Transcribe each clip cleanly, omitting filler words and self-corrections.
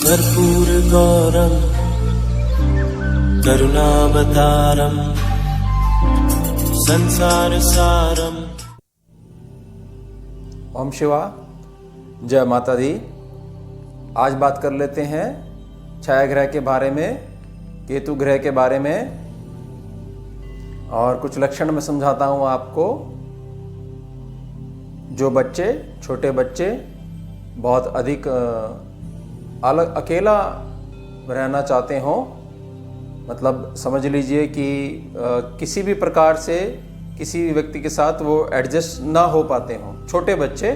कर्पूरगौरं करुणावतारं संसारसारं। ओम शिवा, जय माता दी। आज बात कर लेते हैं छाया ग्रह के बारे में, केतु ग्रह के बारे में, और कुछ लक्षण मैं समझाता हूँ आपको। जो बच्चे, छोटे बच्चे बहुत अधिक अलग अकेला रहना चाहते हों, मतलब समझ लीजिए कि किसी भी प्रकार से किसी व्यक्ति के साथ वो एडजस्ट ना हो पाते हों, छोटे बच्चे,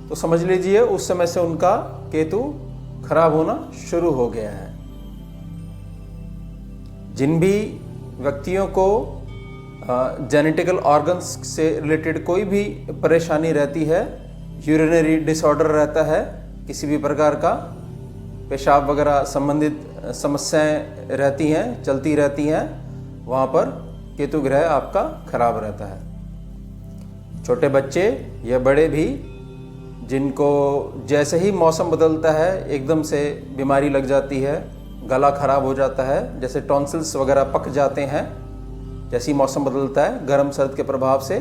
तो समझ लीजिए उस समय से उनका केतु खराब होना शुरू हो गया है। जिन भी व्यक्तियों को जेनेटिकल ऑर्गन्स से रिलेटेड कोई भी परेशानी रहती है, यूरिनरी डिसऑर्डर रहता है, किसी भी प्रकार का पेशाब वगैरह संबंधित समस्याएं रहती हैं, चलती रहती हैं, वहाँ पर केतु ग्रह आपका खराब रहता है। छोटे बच्चे या बड़े भी, जिनको जैसे ही मौसम बदलता है एकदम से बीमारी लग जाती है, गला खराब हो जाता है, जैसे टॉन्सिल्स वगैरह पक जाते हैं, जैसे ही मौसम बदलता है गर्म सर्द के प्रभाव से,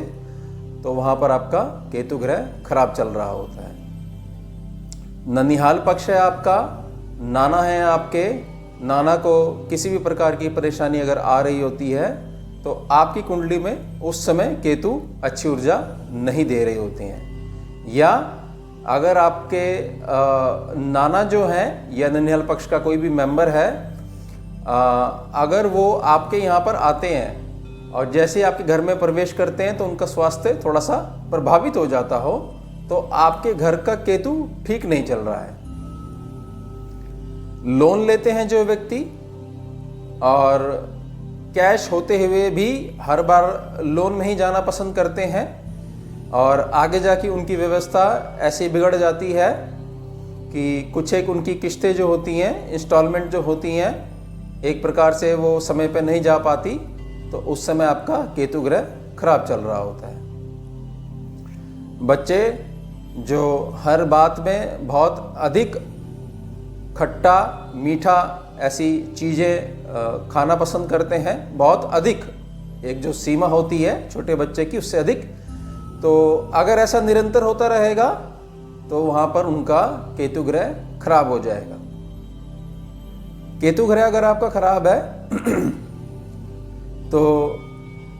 तो वहाँ पर आपका केतु ग्रह खराब चल रहा होता है। ननिहाल पक्ष है आपका, नाना है आपके, नाना को किसी भी प्रकार की परेशानी अगर आ रही होती है तो आपकी कुंडली में उस समय केतु अच्छी ऊर्जा नहीं दे रहे होते हैं। या अगर आपके नाना जो हैं या ननिहाल पक्ष का कोई भी मेंबर है, अगर वो आपके यहाँ पर आते हैं और जैसे आपके घर में प्रवेश करते हैं तो उनका स्वास्थ्य थोड़ा सा प्रभावित हो जाता हो, तो आपके घर का केतु ठीक नहीं चल रहा है। लोन लेते हैं जो व्यक्ति, और कैश होते हुए भी हर बार लोन नहीं जाना पसंद करते हैं, और आगे जाके उनकी व्यवस्था ऐसी बिगड़ जाती है कि कुछ एक उनकी किस्तें जो होती हैं, इंस्टॉलमेंट जो होती हैं, एक प्रकार से वो समय पे नहीं जा पाती, तो उस समय आपका केतु ग्रह खराब चल रहा होता है। बच्चे जो हर बात में बहुत अधिक खट्टा मीठा ऐसी चीज़ें खाना पसंद करते हैं, बहुत अधिक, एक जो सीमा होती है छोटे बच्चे की उससे अधिक, तो अगर ऐसा निरंतर होता रहेगा तो वहाँ पर उनका केतु ग्रह खराब हो जाएगा। केतु ग्रह अगर आपका खराब है तो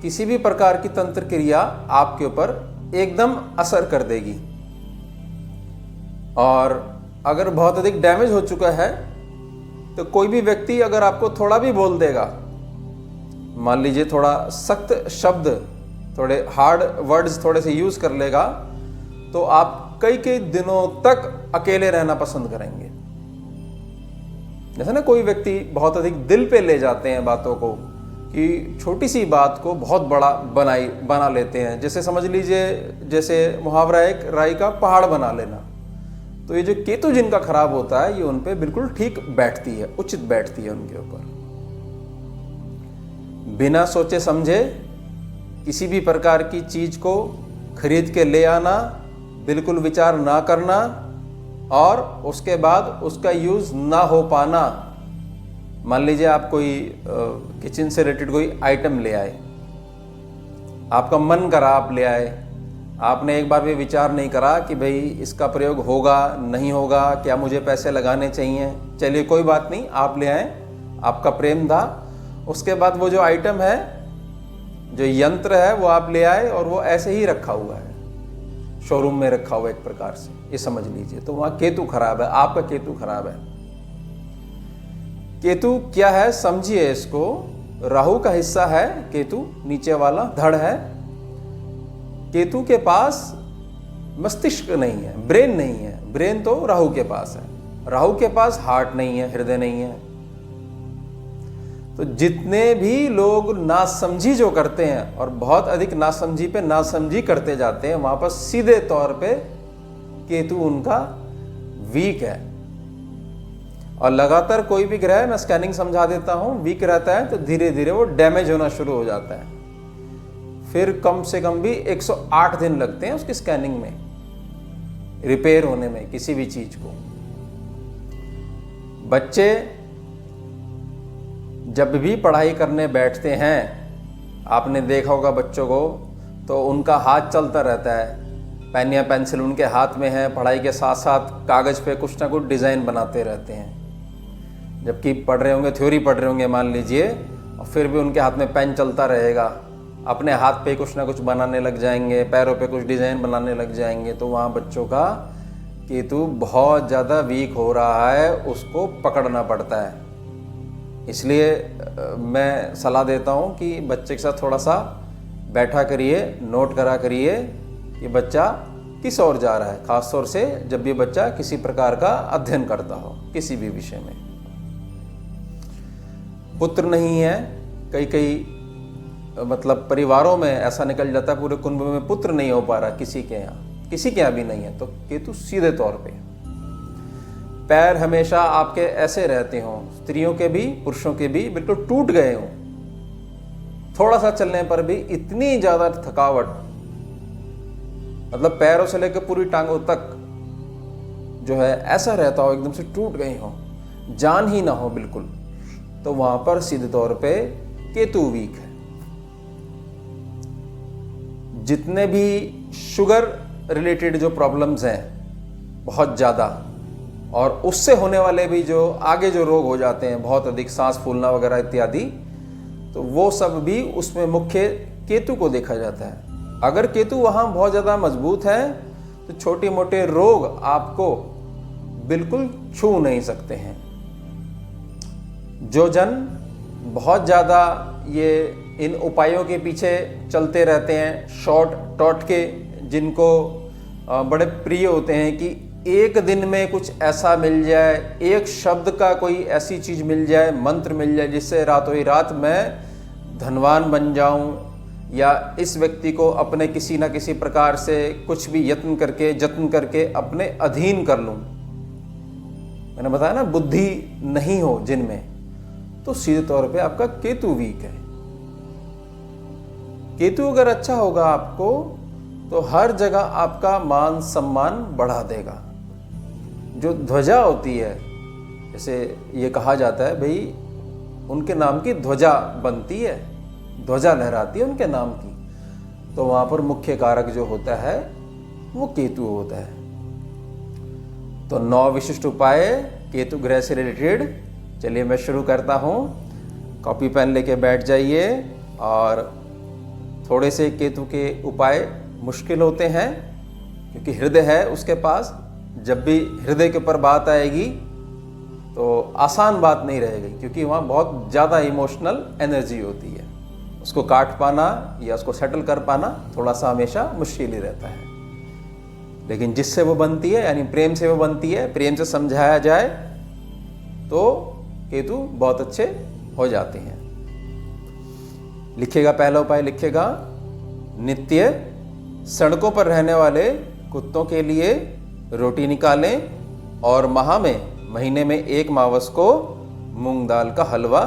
किसी भी प्रकार की तंत्र क्रिया आपके ऊपर एकदम असर कर देगी। और अगर बहुत अधिक डैमेज हो चुका है तो कोई भी व्यक्ति अगर आपको थोड़ा भी बोल देगा, मान लीजिए थोड़ा सख्त शब्द, थोड़े हार्ड वर्ड्स थोड़े से यूज कर लेगा, तो आप कई कई दिनों तक अकेले रहना पसंद करेंगे। जैसे ना कोई व्यक्ति बहुत अधिक दिल पे ले जाते हैं बातों को, कि छोटी सी बात को बहुत बड़ा बना लेते हैं। जैसे समझ लीजिए, जैसे मुहावरा एक राई का पहाड़ बना लेना। तो ये जो केतु जिनका खराब होता है, ये उन पे बिल्कुल ठीक बैठती है, उचित बैठती है उनके ऊपर। बिना सोचे समझे किसी भी प्रकार की चीज को खरीद के ले आना, बिल्कुल विचार ना करना, और उसके बाद उसका यूज ना हो पाना। मान लीजिए आप कोई किचन से रिलेटेड कोई आइटम ले आए, आपका मन करा आप ले आए, आपने एक बार भी विचार नहीं करा कि भाई इसका प्रयोग होगा नहीं होगा, क्या मुझे पैसे लगाने चाहिए। चलिए कोई बात नहीं, आप ले आए, आपका प्रेम था। उसके बाद वो जो आइटम है, जो यंत्र है, वो आप ले आए और वो ऐसे ही रखा हुआ है, शोरूम में रखा हुआ एक प्रकार से, ये समझ लीजिए। तो वहाँ केतु खराब है, आपका केतु खराब है। केतु क्या है समझिए इसको। राहु का हिस्सा है केतु, नीचे वाला धड़ है। केतु के पास मस्तिष्क नहीं है, ब्रेन नहीं है। ब्रेन तो राहु के पास है, राहु के पास हार्ट नहीं है, हृदय नहीं है। तो जितने भी लोग नासमझी जो करते हैं और बहुत अधिक नासमझी पे नासमझी करते जाते हैं, वहां पर सीधे तौर पे केतु उनका वीक है। और लगातार कोई भी ग्रह, मैं स्कैनिंग समझा देता हूं, वीक रहता है तो धीरे धीरे वो डैमेज होना शुरू हो जाता है। फिर कम से कम भी 108 दिन लगते हैं उसकी स्कैनिंग में, रिपेयर होने में किसी भी चीज को। बच्चे जब भी पढ़ाई करने बैठते हैं, आपने देखा होगा बच्चों को, तो उनका हाथ चलता रहता है, पेन या पेंसिल उनके हाथ में है, पढ़ाई के साथ साथ कागज़ पे कुछ ना कुछ डिज़ाइन बनाते रहते हैं। जबकि पढ़ रहे होंगे, थ्योरी पढ़ रहे होंगे मान लीजिए, और फिर भी उनके हाथ में पेन चलता रहेगा, अपने हाथ पे कुछ ना कुछ बनाने लग जाएंगे, पैरों पे कुछ डिज़ाइन बनाने लग जाएंगे। तो वहाँ बच्चों का केतु बहुत ज़्यादा वीक हो रहा है, उसको पकड़ना पड़ता है। इसलिए मैं सलाह देता हूँ कि बच्चे के साथ थोड़ा सा बैठा करिए, नोट करा करिए कि बच्चा किस ओर जा रहा है, खास तौर से जब भी बच्चा किसी प्रकार का अध्ययन करता हो किसी भी विषय में। पुत्र नहीं है, कई मतलब परिवारों में ऐसा निकल जाता है, पूरे कुंभ में पुत्र नहीं हो पा रहा किसी के यहाँ भी नहीं है, तो केतु सीधे तौर पे। पैर हमेशा आपके ऐसे रहते हों, स्त्रियों के भी पुरुषों के भी बिल्कुल टूट गए हों, थोड़ा सा चलने पर भी इतनी ज़्यादा थकावट, मतलब पैरों से लेकर पूरी टांगों तक जो है ऐसा रहता हो, एकदम से टूट गए हो, जान ही ना हो बिल्कुल, तो वहां पर सीधे तौर पे केतु वीक है। जितने भी शुगर रिलेटेड जो प्रॉब्लम्स हैं बहुत ज़्यादा, और उससे होने वाले भी जो आगे जो रोग हो जाते हैं बहुत अधिक, सांस फूलना वगैरह इत्यादि, तो वो सब भी उसमें मुख्य केतु को देखा जाता है। अगर केतु वहाँ बहुत ज़्यादा मजबूत है तो छोटे मोटे रोग आपको बिल्कुल छू नहीं सकते हैं। जो जन बहुत ज़्यादा ये इन उपायों के पीछे चलते रहते हैं, शॉर्ट टोटके जिनको बड़े प्रिय होते हैं कि एक दिन में कुछ ऐसा मिल जाए, एक शब्द का कोई ऐसी चीज़ मिल जाए, मंत्र मिल जाए जिससे रातों ही रात मैं धनवान बन जाऊं, या इस व्यक्ति को अपने किसी ना किसी प्रकार से कुछ भी जतन करके अपने अधीन कर लूं। मैंने बताया ना, बुद्धि नहीं हो जिनमें, तो सीधे तौर पे आपका केतु वीक है। केतु अगर अच्छा होगा आपको तो हर जगह आपका मान सम्मान बढ़ा देगा। जो ध्वजा होती है, जैसे ये कहा जाता है भाई उनके नाम की ध्वजा बनती है, ध्वजा लहराती है उनके नाम की, तो वहां पर मुख्य कारक जो होता है वो केतु होता है। तो 9 विशिष्ट उपाय केतु ग्रह से रिलेटेड, चलिए मैं शुरू करता हूँ। कॉपी पेन लेके बैठ जाइए। और थोड़े से केतु के उपाय मुश्किल होते हैं क्योंकि हृदय है उसके पास, जब भी हृदय के ऊपर बात आएगी तो आसान बात नहीं रहेगी, क्योंकि वहाँ बहुत ज़्यादा इमोशनल एनर्जी होती है। उसको काट पाना या उसको सेटल कर पाना थोड़ा सा हमेशा मुश्किल ही रहता है। लेकिन जिससे वो बनती है, यानी प्रेम से वो बनती है, प्रेम से समझाया जाए तो केतु बहुत अच्छे हो जाते हैं। लिखिएगा, पहला उपाय लिखिएगा, नित्य सड़कों पर रहने वाले कुत्तों के लिए रोटी निकालें और महीने में 1 मावस को मूंग दाल का हलवा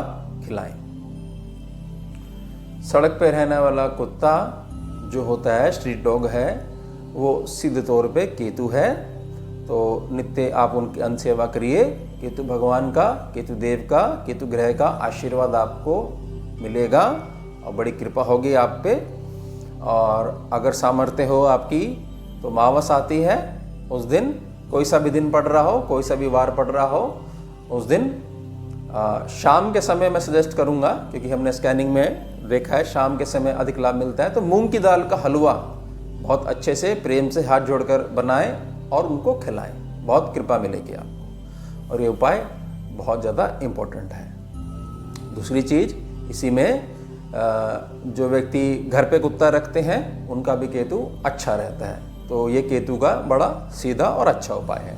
खिलाएं। सड़क पे रहने वाला कुत्ता जो होता है, स्ट्रीट डॉग है, वो सीधे तौर पे केतु है। तो नित्य आप उनकी अन्न सेवा करिए। केतु भगवान का, केतु देव का, केतु ग्रह का आशीर्वाद आपको मिलेगा और बड़ी कृपा होगी आप पे। और अगर सामर्थ्य हो आपकी तो मावस आती है उस दिन, कोई सा भी दिन पड़ रहा हो, कोई सा भी वार पड़ रहा हो, उस दिन शाम के समय मैं सजेस्ट करूंगा, क्योंकि हमने स्कैनिंग में देखा है शाम के समय अधिक लाभ मिलता है। तो मूंग की दाल का हलवा बहुत अच्छे से प्रेम से हाथ जोड़कर बनाएं और उनको खिलाएं, बहुत कृपा मिलेगी आपको। और ये उपाय बहुत ज़्यादा इम्पोर्टेंट है। दूसरी चीज़, इसी में जो व्यक्ति घर पे कुत्ता रखते हैं उनका भी केतु अच्छा रहता है, तो ये केतु का बड़ा सीधा और अच्छा उपाय है।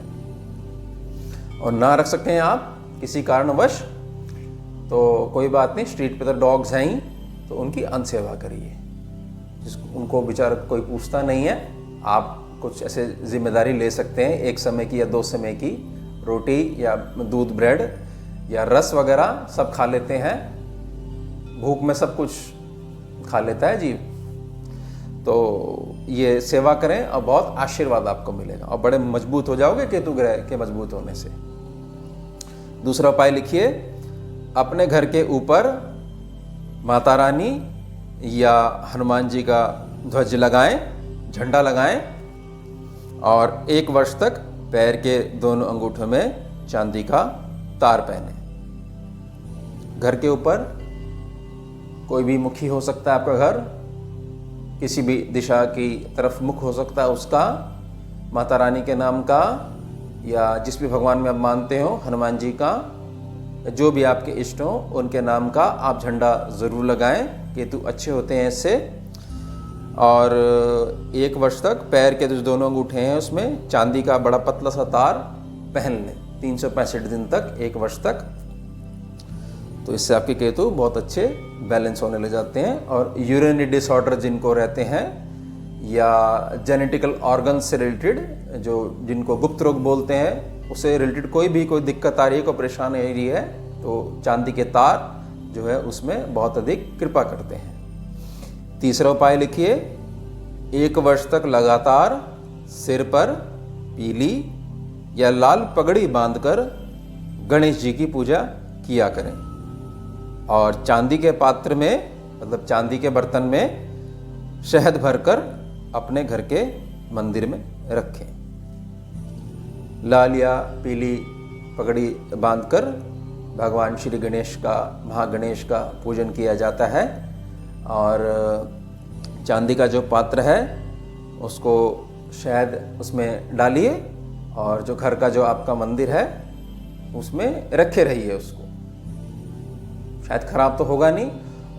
और ना रख सकते हैं आप किसी कारणवश तो कोई बात नहीं, स्ट्रीट पे तो डॉग्स हैं ही, तो उनकी अन्न सेवा करिए। उनको बेचारा कोई पूछता नहीं है, आप कुछ ऐसे जिम्मेदारी ले सकते हैं, 1 समय की या 2 समय की रोटी या दूध, ब्रेड या रस वगैरह सब खा लेते हैं। भूख में सब कुछ खा लेता है जीव। तो ये सेवा करें और बहुत आशीर्वाद आपको मिलेगा और बड़े मजबूत हो जाओगे केतु ग्रह के मजबूत होने से। दूसरा उपाय लिखिए, अपने घर के ऊपर माता रानी या हनुमान जी का ध्वज लगाएं, झंडा लगाएं और 1 वर्ष तक पैर के दोनों अंगूठों में चांदी का तार पहने। घर के ऊपर कोई भी मुखी हो सकता है, आपका घर किसी भी दिशा की तरफ मुख हो सकता है उसका, माता रानी के नाम का या जिस भी भगवान में आप मानते हो, हनुमान जी का, जो भी आपके इष्ट हो उनके नाम का आप झंडा ज़रूर लगाएं। केतु अच्छे होते हैं इससे। और 1 वर्ष तक पैर के जो दोनों अंगूठे हैं उसमें चांदी का बड़ा पतला सा तार पहन लें 365 दिन तक, 1 वर्ष तक। तो इससे आपके केतु बहुत अच्छे बैलेंस होने लग जाते हैं। और यूरिनरी डिसऑर्डर जिनको रहते हैं या जेनेटिकल ऑर्गन से रिलेटेड, जो जिनको गुप्त रोग बोलते हैं, उससे रिलेटेड कोई दिक्कत आ रही है, कोई परेशानी आ रही है, तो चांदी के तार जो है उसमें बहुत अधिक कृपा करते हैं। तीसरा उपाय लिखिए, 1 वर्ष तक लगातार सिर पर पीली या लाल पगड़ी बांधकर गणेश जी की पूजा किया करें और चांदी के पात्र में, मतलब चांदी के बर्तन में शहद भरकर अपने घर के मंदिर में रखें। लाल या पीली पगड़ी बांधकर भगवान श्री गणेश का, महागणेश का पूजन किया जाता है। और चांदी का जो पात्र है उसको शहद उसमें डालिए और जो घर का जो आपका मंदिर है उसमें रखे रहिए उसको। शायद खराब तो होगा नहीं,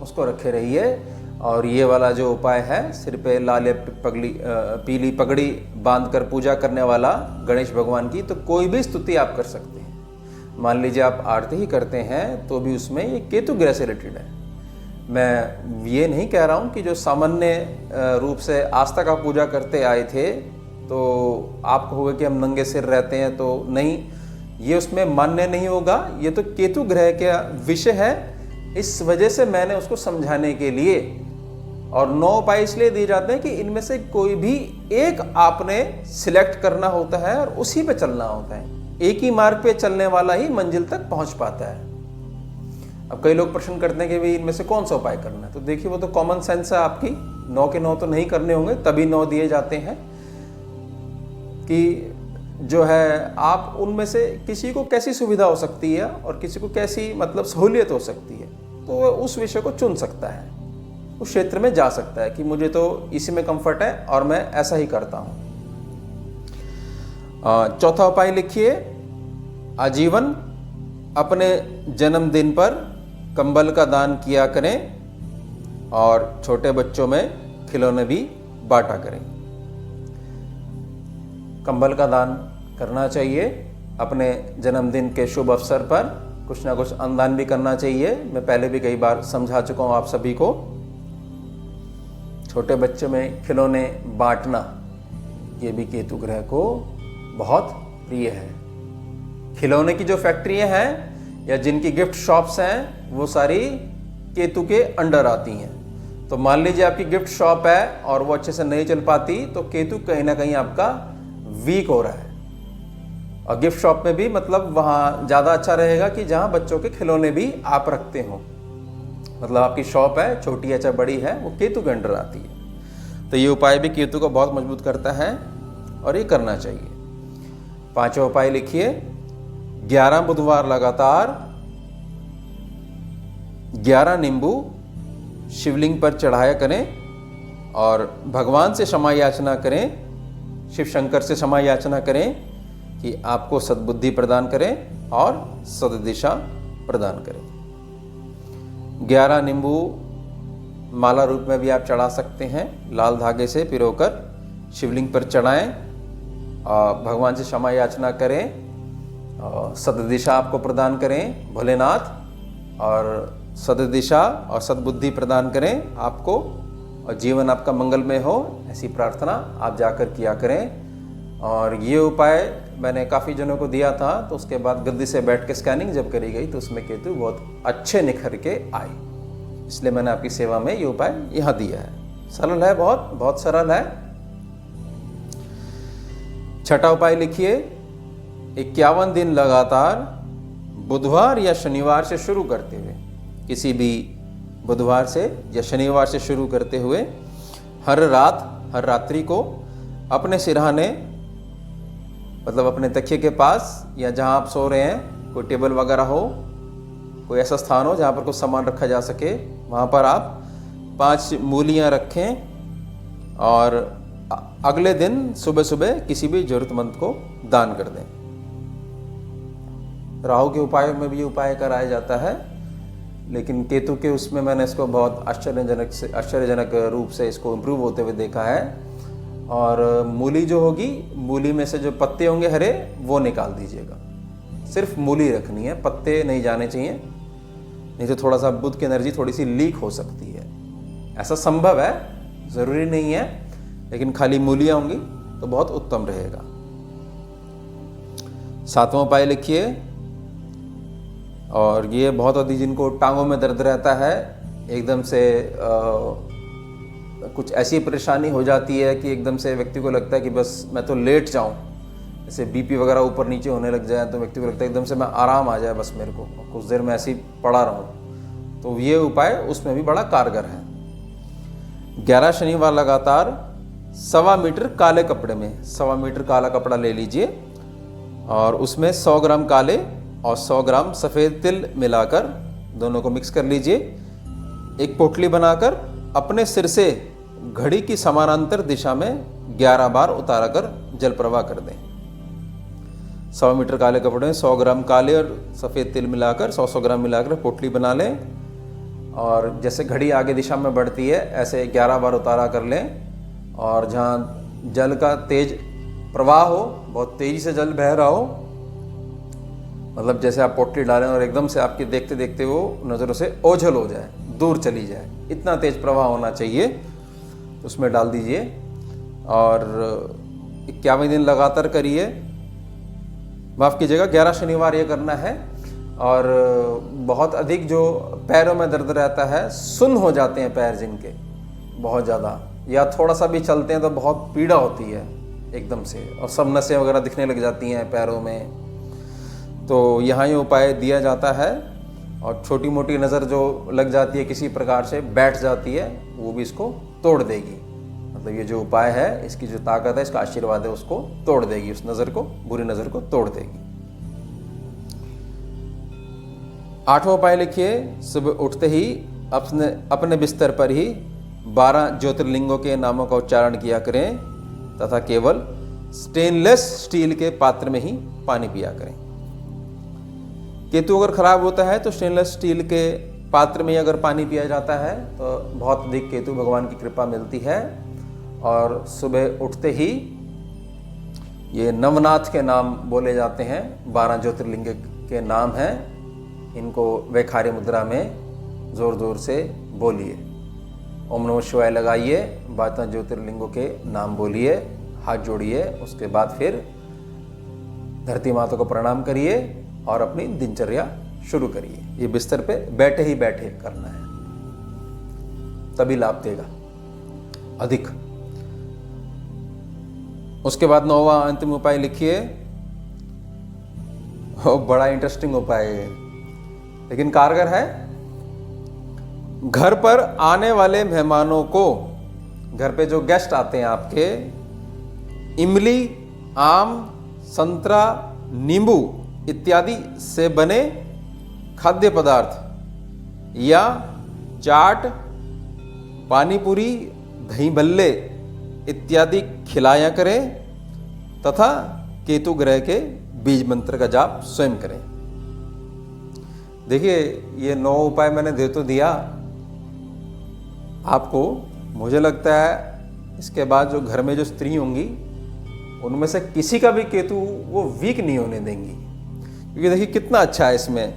उसको रखे रहिए। और ये वाला जो उपाय है, सिर पे लाल पीली पगड़ी बांधकर पूजा करने वाला गणेश भगवान की, तो कोई भी स्तुति आप कर सकते हैं। मान लीजिए आप आरती ही करते हैं तो भी उसमें ये केतु ग्रह से रिलेटेड है। मैं ये नहीं कह रहा हूँ कि जो सामान्य रूप से आज तक आप पूजा करते आए थे तो आप कहोगे कि हम नंगे सिर रहते हैं, तो नहीं, ये उसमें मान्य नहीं होगा। ये तो केतु ग्रह का विषय है, इस वजह से मैंने उसको समझाने के लिए। और 9 उपाय इसलिए दिए जाते हैं कि इनमें से कोई भी एक आपने सिलेक्ट करना होता है और उसी पे चलना होता है। एक ही मार्ग पे चलने वाला ही मंजिल तक पहुंच पाता है। अब कई लोग प्रश्न करते हैं कि भाई इनमें से कौन सा उपाय करना है, तो देखिए वो तो कॉमन सेंस है आपकी, 9 के 9 तो नहीं करने होंगे, तभी 9 दिए जाते हैं कि जो है आप उनमें से किसी को कैसी सुविधा हो सकती है और किसी को कैसी मतलब सहूलियत हो सकती है, तो वह उस विषय को चुन सकता है, उस क्षेत्र में जा सकता है कि मुझे तो इसी में कंफर्ट है और मैं ऐसा ही करता हूं। चौथा उपाय लिखिए, आजीवन अपने जन्मदिन पर कंबल का दान किया करें और छोटे बच्चों में खिलौने भी बांटा करें। कंबल का दान करना चाहिए अपने जन्मदिन के शुभ अवसर पर, कुछ ना कुछ अनुदान भी करना चाहिए। मैं पहले भी कई बार समझा चुका हूँ आप सभी को। छोटे बच्चों में खिलौने बांटना, ये भी केतु ग्रह को बहुत प्रिय है। खिलौने की जो फैक्ट्रियां हैं या जिनकी गिफ्ट शॉप्स हैं वो सारी केतु के अंडर आती हैं। तो मान लीजिए आपकी गिफ्ट शॉप है और वो अच्छे से नहीं चल पाती, तो केतु कहीं ना कहीं आपका वीक हो रहा है। और गिफ्ट शॉप में भी मतलब वहाँ ज़्यादा अच्छा रहेगा कि जहाँ बच्चों के खिलौने भी आप रखते हो। मतलब आपकी शॉप है, छोटी है चाहे बड़ी है, वो केतु के अंडर आती है। तो ये उपाय भी केतु को बहुत मजबूत करता है और ये करना चाहिए। 5वां उपाय लिखिए, 11 बुधवार लगातार 11 नींबू शिवलिंग पर चढ़ाया करें और भगवान से क्षमा याचना करें, शिव शंकर से क्षमा याचना करें कि आपको सद्बुद्धि प्रदान करें और सद्दिशा प्रदान करें। 11 नींबू माला रूप में भी आप चढ़ा सकते हैं, लाल धागे से पिरोकर शिवलिंग पर चढ़ाएं और भगवान से क्षमा याचना करें और सद्दिशा आपको प्रदान करें भोलेनाथ, और सद्दिशा और सद्बुद्धि प्रदान करें आपको और जीवन आपका मंगलमय हो, ऐसी प्रार्थना आप जाकर किया करें। और ये उपाय मैंने काफ़ी जनों को दिया था, तो उसके बाद गद्दी से बैठ के स्कैनिंग जब करी गई तो उसमें केतु बहुत अच्छे निखर के आए, इसलिए मैंने आपकी सेवा में ये उपाय यहाँ दिया है। सरल है, बहुत बहुत सरल है। 6वां उपाय लिखिए, 51 दिन लगातार बुधवार या शनिवार से शुरू करते हुए, किसी भी बुधवार से या शनिवार से शुरू करते हुए हर रात्रि को अपने सिरहाने, मतलब अपने तकिए के पास या जहाँ आप सो रहे हैं, कोई टेबल वगैरह हो, कोई ऐसा स्थान हो जहाँ पर कुछ सामान रखा जा सके, वहाँ पर आप 5 मूलियाँ रखें और अगले दिन सुबह सुबह किसी भी जरूरतमंद को दान कर दें। राहु के उपायों में भी उपाय कराया जाता है, लेकिन केतु के उसमें मैंने इसको बहुत आश्चर्यजनक रूप से इसको इम्प्रूव होते हुए देखा है। और मूली जो होगी, मूली में से जो पत्ते होंगे हरे, वो निकाल दीजिएगा। सिर्फ मूली रखनी है, पत्ते नहीं जाने चाहिए, नहीं तो थोड़ा सा बुध की एनर्जी थोड़ी सी लीक हो सकती है। ऐसा संभव है, ज़रूरी नहीं है, लेकिन खाली मूलियाँ होंगी तो बहुत उत्तम रहेगा। 7वां उपाय लिखिए, और ये बहुत अधिक जिनको टांगों में दर्द रहता है, एकदम से कुछ ऐसी परेशानी हो जाती है कि एकदम से व्यक्ति को लगता है कि बस मैं तो लेट जाऊं, जैसे बीपी वगैरह ऊपर नीचे होने लग जाए तो व्यक्ति को लगता है एकदम से मैं आराम आ जाए, बस मेरे को कुछ देर में ऐसे ही पड़ा रहूं, तो ये उपाय उसमें भी बड़ा कारगर है। 11 शनिवार लगातार 1.25 मीटर काले कपड़े में 1.25 मीटर काला कपड़ा ले लीजिए और उसमें 100 ग्राम काले और 100 ग्राम सफ़ेद तिल मिलाकर दोनों को मिक्स कर लीजिए। एक पोटली बनाकर अपने सिर से घड़ी की समानांतर दिशा में 11 बार उतारा कर जल प्रवाह कर दें। 100 मीटर काले कपड़े में 100 ग्राम काले और सफ़ेद तिल मिलाकर 100 ग्राम मिलाकर पोटली बना लें, और जैसे घड़ी आगे दिशा में बढ़ती है ऐसे 11 बार उतारा कर लें। और जहाँ जल का तेज प्रवाह हो, बहुत तेज़ी से जल बह रहा हो, मतलब जैसे आप पोटली डालें और एकदम से आपके देखते देखते वो नज़रों से ओझल हो जाए, दूर चली जाए, इतना तेज प्रवाह होना चाहिए, उसमें डाल दीजिए। और 51 दिन लगातार करिए, माफ़ कीजिएगा 11 शनिवार ये करना है। और बहुत अधिक जो पैरों में दर्द रहता है, सुन्न हो जाते हैं पैर जिनके बहुत ज़्यादा, या थोड़ा सा भी चलते हैं तो बहुत पीड़ा होती है एकदम से, और सब नसें वगैरह दिखने लग जाती हैं पैरों में, तो यहाँ ये उपाय दिया जाता है। और छोटी मोटी नज़र जो लग जाती है किसी प्रकार से बैठ जाती है, वो भी इसको तोड़ देगी। मतलब ये जो उपाय है, इसकी जो ताकत है, इसका आशीर्वाद है, उसको तोड़ देगी, उस नज़र को, बुरी नज़र को तोड़ देगी। 8वां उपाय लिखिए, सुबह उठते ही अपने बिस्तर पर ही 12 ज्योतिर्लिंगों के नामों का उच्चारण किया करें तथा केवल स्टेनलेस स्टील के पात्र में ही पानी पिया करें। केतु अगर खराब होता है तो स्टेनलेस स्टील के पात्र में अगर पानी पिया जाता है तो बहुत अधिक केतु भगवान की कृपा मिलती है। और सुबह उठते ही ये नवनाथ के नाम बोले जाते हैं, 12 ज्योतिर्लिंग के नाम हैं, इनको वैखारी मुद्रा में जोर जोर से बोलिए। ओम नमः शिवाय लगाइए, 12 ज्योतिर्लिंगों के नाम बोलिए, हाथ जोड़िए, उसके बाद फिर धरती माता को प्रणाम करिए और अपनी दिनचर्या शुरू करिए। ये बिस्तर पे बैठे ही बैठे करना है, तभी लाभ देगा अधिक। उसके बाद 9वां अंतिम उपाय लिखिए, बड़ा इंटरेस्टिंग उपाय है लेकिन कारगर है। घर पर आने वाले मेहमानों को, घर पे जो गेस्ट आते हैं आपके, इमली, आम, संतरा, नींबू इत्यादि से बने खाद्य पदार्थ या चाट, पानी पूरी, दही भल्ले इत्यादि खिलाया करें तथा केतु ग्रह के बीज मंत्र का जाप स्वयं करें। देखिए ये 9 उपाय मैंने दे तो दिया आपको, मुझे लगता है इसके बाद जो घर में जो स्त्री होंगी उनमें से किसी का भी केतु वो वीक नहीं होने देंगी, क्योंकि देखिए कितना अच्छा है इसमें।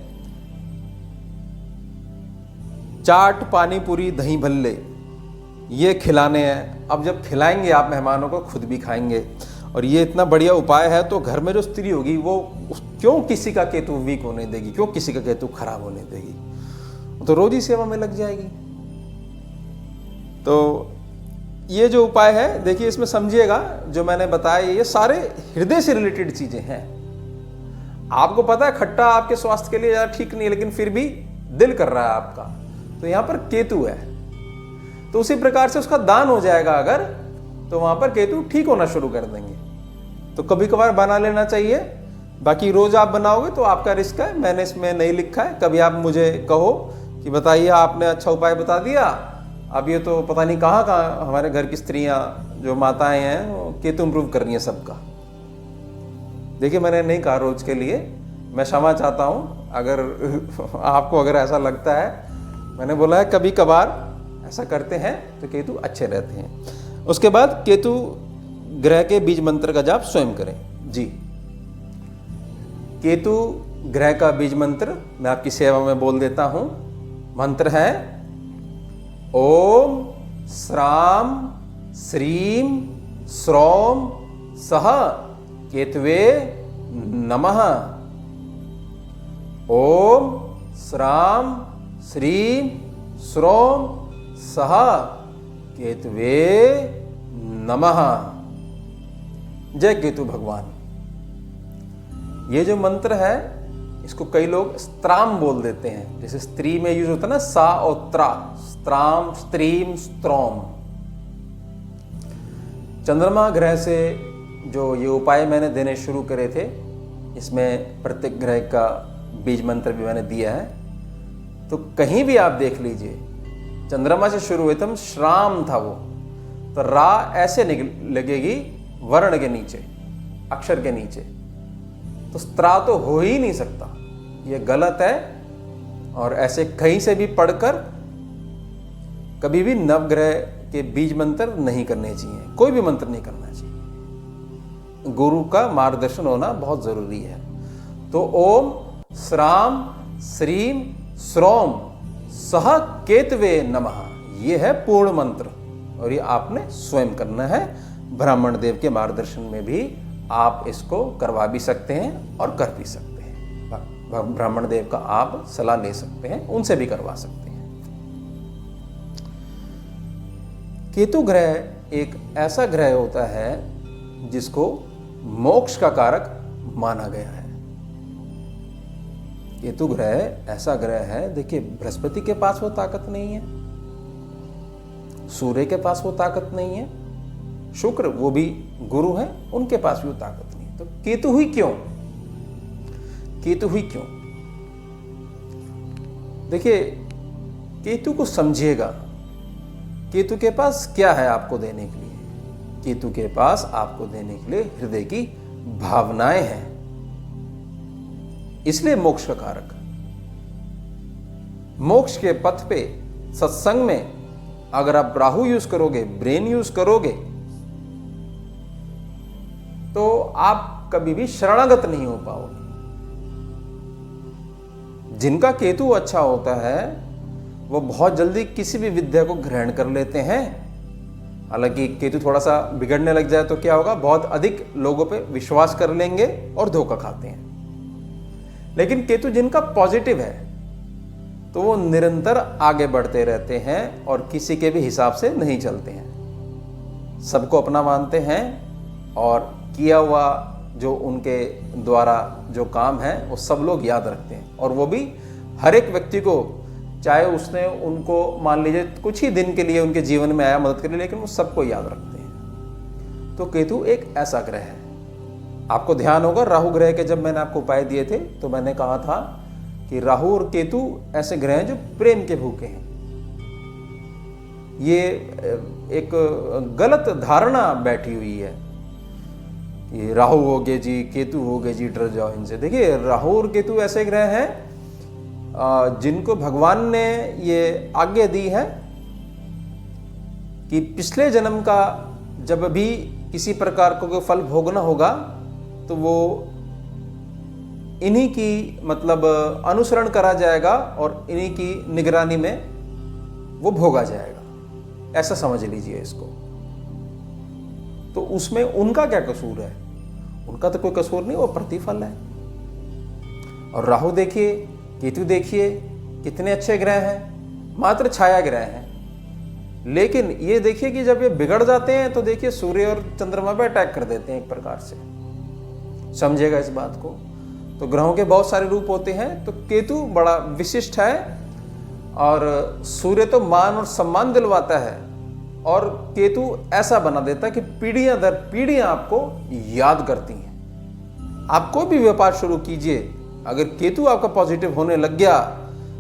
चाट, पानी पूरी, दही भल्ले ये खिलाने हैं। अब जब खिलाएंगे आप मेहमानों को, खुद भी खाएंगे, और ये इतना बढ़िया उपाय है, तो घर में जो स्त्री होगी वो क्यों किसी का केतु वीक होने देगी, क्यों किसी का केतु खराब होने देगी, तो रोज ही सेवा में लग जाएगी। तो ये जो उपाय है, देखिए इसमें समझिएगा जो मैंने बताया ये सारे हृदय से रिलेटेड चीजें हैं। आपको पता है खट्टा आपके स्वास्थ्य के लिए ज़्यादा ठीक नहीं है, लेकिन फिर भी दिल कर रहा है आपका, तो यहां पर केतु है। तो उसी प्रकार से उसका दान हो जाएगा अगर, तो वहां पर केतु ठीक होना शुरू कर देंगे। तो कभी कभार बना लेना चाहिए, बाकी रोज आप बनाओगे तो आपका रिस्क है, मैंने इसमें नहीं लिखा है। कभी आप मुझे कहो कि बताइए आपने अच्छा उपाय बता दिया, अब ये तो पता नहीं कहाँ कहाँ हमारे घर की स्त्रियां जो माताएं हैं वो केतु इम्प्रूव कर रही हैं सबका। देखिए मैंने नहीं कहा रोज के लिए, मैं क्षमा चाहता हूँ अगर आपको अगर ऐसा लगता है। मैंने बोला है कभी कभार ऐसा करते हैं तो केतु अच्छे रहते हैं। उसके बाद केतु ग्रह के बीज मंत्र का जाप स्वयं करें। जी, केतु ग्रह का बीज मंत्र मैं आपकी सेवा में बोल देता हूं। मंत्र है ओम श्राम श्रीम श्रौम सह केतवे नमः। ओम श्राम श्रीम श्रौम सह केतवे नमः। जय केतु भगवान। ये जो मंत्र है इसको कई लोग स्त्राम बोल देते हैं, जैसे स्त्री में यूज होता है ना सा और त्रा, स्त्राम स्त्रीम स्त्रौम। चंद्रमा ग्रह से जो ये उपाय मैंने देने शुरू करे थे, इसमें प्रत्येक ग्रह का बीज मंत्र भी मैंने दिया है। तो कहीं भी आप देख लीजिए चंद्रमा से शुरू हुए थे, हम श्राम था वो, तो रा ऐसे लगेगी वर्ण के नीचे, अक्षर के नीचे, तो स्त्रा तो हो ही नहीं सकता, ये गलत है। और ऐसे कहीं से भी पढ़कर कभी भी नवग्रह के बीज मंत्र नहीं करने चाहिए, कोई भी मंत्र नहीं करना चाहिए। गुरु का मार्गदर्शन होना बहुत जरूरी है। तो ओम श्राम श्रीम श्रौम सह केतवे नमः, ये है पूर्ण मंत्र और ये आपने स्वयं करना है। ब्राह्मण देव के मार्गदर्शन में भी आप इसको करवा भी सकते हैं और कर भी सकते हैं। ब्राह्मण देव का आप सलाह ले सकते हैं, उनसे भी करवा सकते हैं। केतु ग्रह एक ऐसा ग्रह होता है जिसको मोक्ष का कारक माना गया है। केतु ग्रह ऐसा ग्रह है, देखिए बृहस्पति के पास वो ताकत नहीं है, सूर्य के पास वो ताकत नहीं है, शुक्र वो भी गुरु हैं, उनके पास भी वो ताकत नहीं। तो केतु ही क्यों? केतु ही क्यों? देखिए केतु को समझिएगा, केतु के पास क्या है आपको देने के लिए? केतु के पास आपको देने के लिए हृदय की भावनाएं हैं, इसलिए मोक्ष का कारक। मोक्ष के पथ पे सत्संग में अगर आप राहु यूज करोगे, ब्रेन यूज करोगे, तो आप कभी भी शरणागत नहीं हो पाओगे। जिनका केतु अच्छा होता है वो बहुत जल्दी किसी भी विद्या को ग्रहण कर लेते हैं। हालांकि केतु थोड़ा सा बिगड़ने लग जाए तो क्या होगा, बहुत अधिक लोगों पे विश्वास कर लेंगे और धोखा खाते हैं। लेकिन केतु जिनका पॉजिटिव है तो वो निरंतर आगे बढ़ते रहते हैं और किसी के भी हिसाब से नहीं चलते हैं, सबको अपना मानते हैं और किया हुआ जो उनके द्वारा जो काम है वो सब लोग याद रखते हैं। और वो भी हर एक व्यक्ति को, चाहे उसने उनको मान लीजिए कुछ ही दिन के लिए उनके जीवन में आया मदद के लिए, लेकिन वो सबको याद रखते हैं। तो केतु एक ऐसा ग्रह है। आपको ध्यान होगा राहु ग्रह के जब मैंने आपको उपाय दिए थे तो मैंने कहा था कि राहु और केतु ऐसे ग्रह हैं जो प्रेम के भूखे हैं। ये एक गलत धारणा बैठी हुई है, ये राहु हो गए जी, केतु हो गए जी, डर जाओ इनसे। देखिए राहु और केतु ऐसे ग्रह हैं जिनको भगवान ने ये आज्ञा दी है कि पिछले जन्म का जब भी किसी प्रकार को कोई फल भोगना होगा तो वो इन्हीं की मतलब अनुसरण करा जाएगा और इन्हीं की निगरानी में वो भोगा जाएगा, ऐसा समझ लीजिए इसको। तो उसमें उनका क्या कसूर है? उनका तो कोई कसूर नहीं, वो प्रतिफल है। और राहु देखिए, केतु देखिए, कितने अच्छे ग्रह हैं, मात्र छाया ग्रह हैं। लेकिन ये देखिए कि जब ये बिगड़ जाते हैं तो देखिए सूर्य और चंद्रमा पे अटैक कर देते हैं एक प्रकार से, समझिएगा इस बात को। तो ग्रहों के बहुत सारे रूप होते हैं, तो केतु बड़ा विशिष्ट है। और सूर्य तो मान और सम्मान दिलवाता है, और केतु ऐसा बना देता है कि पीढ़ियां दर पीढ़ियां आपको याद करती हैं। आप कोई भी व्यापार शुरू कीजिए, अगर केतु आपका पॉजिटिव होने लग गया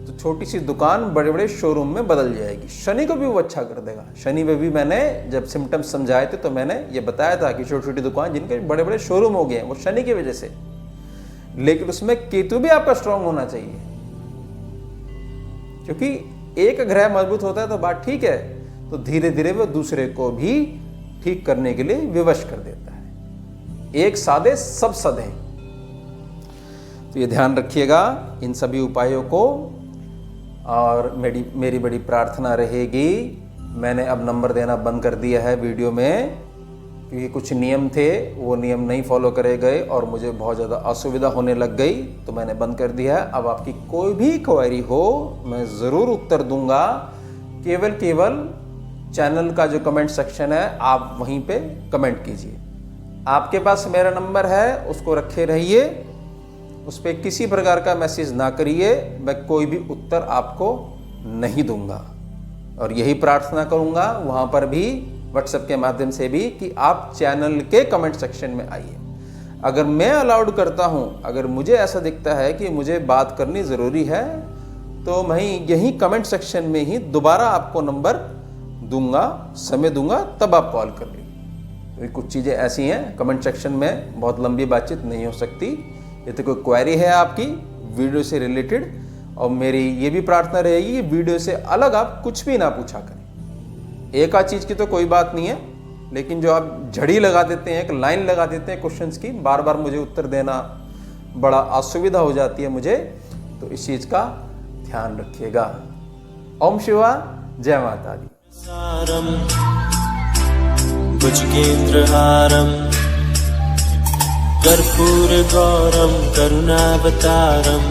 तो छोटी सी दुकान बड़े बड़े शोरूम में बदल जाएगी। शनि को भी वो अच्छा कर देगा। शनि में भी मैंने जब सिम्टम्स समझाए थे तो मैंने ये बताया था कि छोटी छोटी दुकान जिनके बड़े बड़े शोरूम हो गए हैं वो शनि की वजह से, लेकिन उसमें केतु भी आपका स्ट्रांग होना चाहिए, क्योंकि एक ग्रह मजबूत होता है तो बात ठीक है, तो धीरे धीरे वो दूसरे को भी ठीक करने के लिए विवश कर देता है। एक साधे सब सधे। तो ये ध्यान रखिएगा इन सभी उपायों को। और मेरी बड़ी प्रार्थना रहेगी, मैंने अब नंबर देना बंद कर दिया है वीडियो में, क्योंकि कुछ नियम थे वो नियम नहीं फॉलो करे गए और मुझे बहुत ज़्यादा असुविधा होने लग गई, तो मैंने बंद कर दिया है। अब आपकी कोई भी क्वेरी हो मैं ज़रूर उत्तर दूंगा। केवल चैनल का जो कमेंट सेक्शन है आप वहीं पे कमेंट कीजिए। आपके पास मेरा नंबर है, उसको रखे रहिए, उस पर किसी प्रकार का मैसेज ना करिए, मैं कोई भी उत्तर आपको नहीं दूंगा। और यही प्रार्थना करूंगा वहां पर भी व्हाट्सएप के माध्यम से भी कि आप चैनल के कमेंट सेक्शन में आइए। अगर मैं अलाउड करता हूं, अगर मुझे ऐसा दिखता है कि मुझे बात करनी ज़रूरी है, तो मैं यही कमेंट सेक्शन में ही दोबारा आपको नंबर दूंगा, समय दूंगा, तब आप कॉल कर लीजिए। कुछ चीज़ें ऐसी हैं कमेंट सेक्शन में बहुत लंबी बातचीत नहीं हो सकती। ये तो कोई क्वेरी है आपकी वीडियो से रिलेटेड, और मेरी ये भी प्रार्थना रहेगी कि वीडियो से अलग आप कुछ भी ना पूछा करें। एक आध चीज़ की तो कोई बात नहीं है, लेकिन जो आप झड़ी लगा देते हैं, एक लाइन लगा देते हैं क्वेश्चंस की, बार बार मुझे उत्तर देना बड़ा असुविधा हो जाती है मुझे, तो इस चीज़ का ध्यान रखिएगा। ओम शिवा, जय माता दी। सारम भुजगेन्द्रहारम कर्पूर गौरम करुणावतारम